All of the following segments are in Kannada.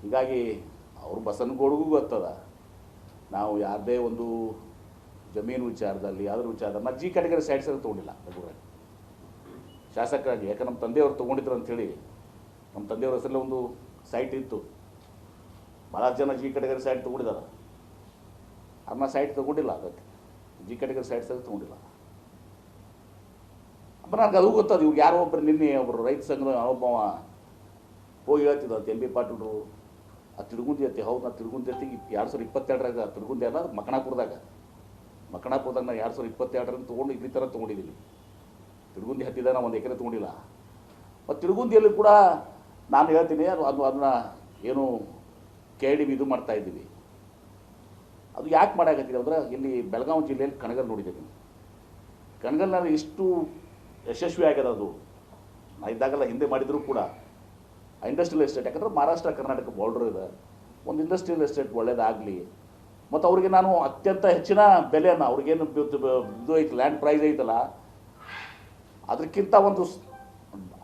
ಹೀಗಾಗಿ ಅವ್ರು ಬಸನಗೌಡಗೂ ಗೊತ್ತದ ನಾವು ಯಾವುದೇ ಒಂದು ಜಮೀನು ವಿಚಾರದಲ್ಲಿ ಯಾವುದ್ರ ವಿಚಾರದಲ್ಲಿ ನಾವು ಜಿ ಕ್ಯಾಟಗರಿ ಸೈಟ್ಸ್ ತೊಗೊಂಡಿಲ್ಲ ಬೆಂಗಳೂರಲ್ಲಿ ಶಾಸಕರಾಗಿ. ಯಾಕೆ ನಮ್ಮ ತಂದೆಯವರು ತೊಗೊಂಡಿದ್ರು ಅಂಥೇಳಿ, ನಮ್ಮ ತಂದೆಯವ್ರ ಹೆಸರಲ್ಲಿ ಒಂದು ಸೈಟ್ ಇತ್ತು, ಭಾಳ ಜನ ಜಿ ಕ್ಯಾಟಗರಿ ಸೈಟ್ ತೊಗೊಂಡಿದ್ದಾರೆ. ಅದನ್ನ ಸೈಟ್ ತೊಗೊಂಡಿಲ್ಲ, ಅದಕ್ಕೆ ಜಿ ಕ್ಯಾಟಗರಿ ಸೈಟ್ಸ್ ತೊಗೊಂಡಿಲ್ಲ. ಅಮ್ಮ ನನಗೆ ಅದು ಗೊತ್ತದು. ಇವ್ರು ಯಾರೋ ಒಬ್ಬರು ನಿನ್ನೆ ಒಬ್ಬರು ರೈತ ಸಂಘದ ಒಬ್ಬ ಹೋಗಿ ಹೇಳ್ತಿದ್ದಂತೆ ಎಂ ಬಿ ಪಾಟೀಲ್ರು ಆ ತಿರುಗುಂದಿ ಐತಿ. ಹೌದು, ನಾ ತಿರುಗುಂದಿ ಐತಿ 2022ರಾಗ ತಿರುಗುಂದಿ ಅಲ್ಲ, ಮಕಣಾಪುರದಾಗ ನಾವು 2022 ತೊಗೊಂಡು ಈ ಥರ ತೊಗೊಂಡಿದ್ದೀವಿ. ತಿರುಗುಂದಿ ಹತ್ತಿದ ನಾವು 1 ಎಕರೆ ತೊಗೊಂಡಿಲ್ಲ. ಮತ್ತು ತಿರುಗುಂದಿಯಲ್ಲಿ ಕೂಡ ನಾನು ಹೇಳ್ತೀನಿ, ಅದನ್ನ ಏನು KID ಇದು ಮಾಡ್ತಾಯಿದ್ದೀವಿ. ಅದು ಯಾಕೆ ಮಾಡಾಕತ್ತೀವಿ ಅಂದ್ರೆ, ಇಲ್ಲಿ ಬೆಳಗಾವಿ ಜಿಲ್ಲೆಯಲ್ಲಿ ಕಣಗಲ್ ನೋಡಿದ್ದೀನಿ. ಕಣಗಲ್ನಲ್ಲಿ ಇಷ್ಟು ಯಶಸ್ವಿ ಆಗ್ಯದ ಅದು. ನಾ ಇದ್ದಾಗೆಲ್ಲ ಹಿಂದೆ ಮಾಡಿದರೂ ಕೂಡ ಇಂಡಸ್ಟ್ರಿಯಲ್ ಎಸ್ಟೇಟ್, ಯಾಕಂದ್ರೆ ಮಹಾರಾಷ್ಟ್ರ ಕರ್ನಾಟಕ ಬಾರ್ಡರ್ ಇದೆ, ಒಂದು ಇಂಡಸ್ಟ್ರಿಯಲ್ ಎಸ್ಟೇಟ್ ಒಳ್ಳೇದಾಗಲಿ. ಮತ್ತು ಅವ್ರಿಗೆ ನಾನು ಅತ್ಯಂತ ಹೆಚ್ಚಿನ ಬೆಲೆಯನ್ನು, ಅವ್ರಿಗೇನು ಇದು ಐತಿ ಲ್ಯಾಂಡ್ ಪ್ರೈಸ್ ಐತಲ್ಲ, ಅದಕ್ಕಿಂತ ಒಂದು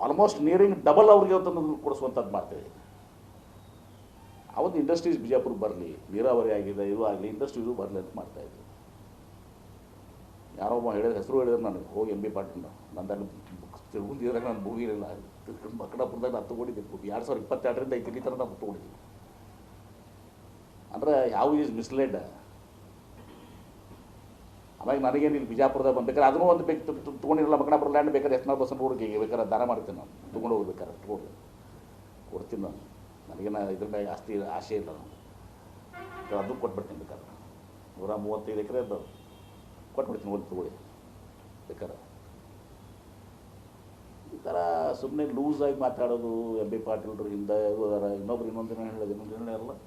ಆಲ್ಮೋಸ್ಟ್ ನಿಯರಿಂಗ್ ಡಬಲ್ ಅವ್ರಿಗೆ ಒಂದು ಕೊಡಿಸುವಂಥದ್ದು ಮಾಡ್ತೇವೆ. ಅವತ್ತು ಇಂಡಸ್ಟ್ರೀಸ್ ಬಿಜಾಪುರ ಬರಲಿ, ನೀರಾವರಿ ಆಗಿದೆ, ಇದು ಆಗಲಿ, ಇಂಡಸ್ಟ್ರೀಸು ಬರಲಿ ಅಂತ ಮಾಡ್ತಾಯಿದ್ವಿ. ಯಾರೋ ಒಬ್ಬ ಹೇಳಿದ ಹೆಸರು ಹೇಳಿದ್ರೆ ನನಗೆ, ಹೋಗಿ ಎಂ ಬಿ ಪಾಟೀಲ್ ನಂದಲ್ಲಿ ತಿರುಗುಂದಿದ್ರಾಗ ನಾನು ಭೂಗಿರಲಿಲ್ಲ, ಮಕಣಾಪುರದಾಗ ನಾನು ತೊಗೊಂಡಿದ್ದೀನಿ. 2022ರಿಂದ ಈ ಥರ ನಾನು ತೊಗೊಂಡಿದ್ದೀನಿ. ಅಂದರೆ ಯಾವ ಈಸ್ ಮಿಸ್ಲೆಡ್. ಆಮೇಲೆ ನನಗೇನು ಇಲ್ಲಿ ಬಿಜಾಪುರದಾಗ ಬಂದ್ಬೇಕಾದ್ರೆ ಅದನ್ನೂ ಒಂದು ಬೇಕು ತೊಗೊಂಡಿರಲ್ಲ, ಮಕಣಾಪುರ ಲ್ಯಾಂಡ್ ಬೇಕಾದ್ರೆ ಎತ್ನಾಳ್ ಬಸನ್ ರೋಡ್ಗೆ ಬೇಕಾದ್ರೆ ದಾನ ಮಾಡ್ತೀನಿ, ನಾನು ತೊಗೊಂಡು ಹೋಗ್ಬೇಕಾದ್ರೆ ತೊಗೊಂಡು ಕೊಡ್ತೀನಿ. ನಾನು ನನಗೇನು ಇದ್ರ ಮೇಲೆ ಆಸೆ ಇಲ್ಲ. ನಾನು ಅದು ಕೊಟ್ಬಿಡ್ತೀನಿ ಬೇಕಾದ್ರೆ. 135 ಎಕರೆ ಕೊಟ್ಬಿಡ್ತೀನಿ, ಒಂದು ತೊಗೊಳ್ಳಿ ಬೇಕಾದ್ರೆ. ಈ ಥರ ಸುಮ್ಮನೆ ಲೂಸಾಗಿ ಮಾತಾಡೋದು, ಎಂ ಬಿ ಪಾಟೀಲ್ರು ಹಿಂದೆ ಇನ್ನೊಬ್ರು ಇನ್ನೊಂದಿನ ಹೇಳೋದು, ಇನ್ನೊಂದಿನ ಹೇಳಲ್ಲ.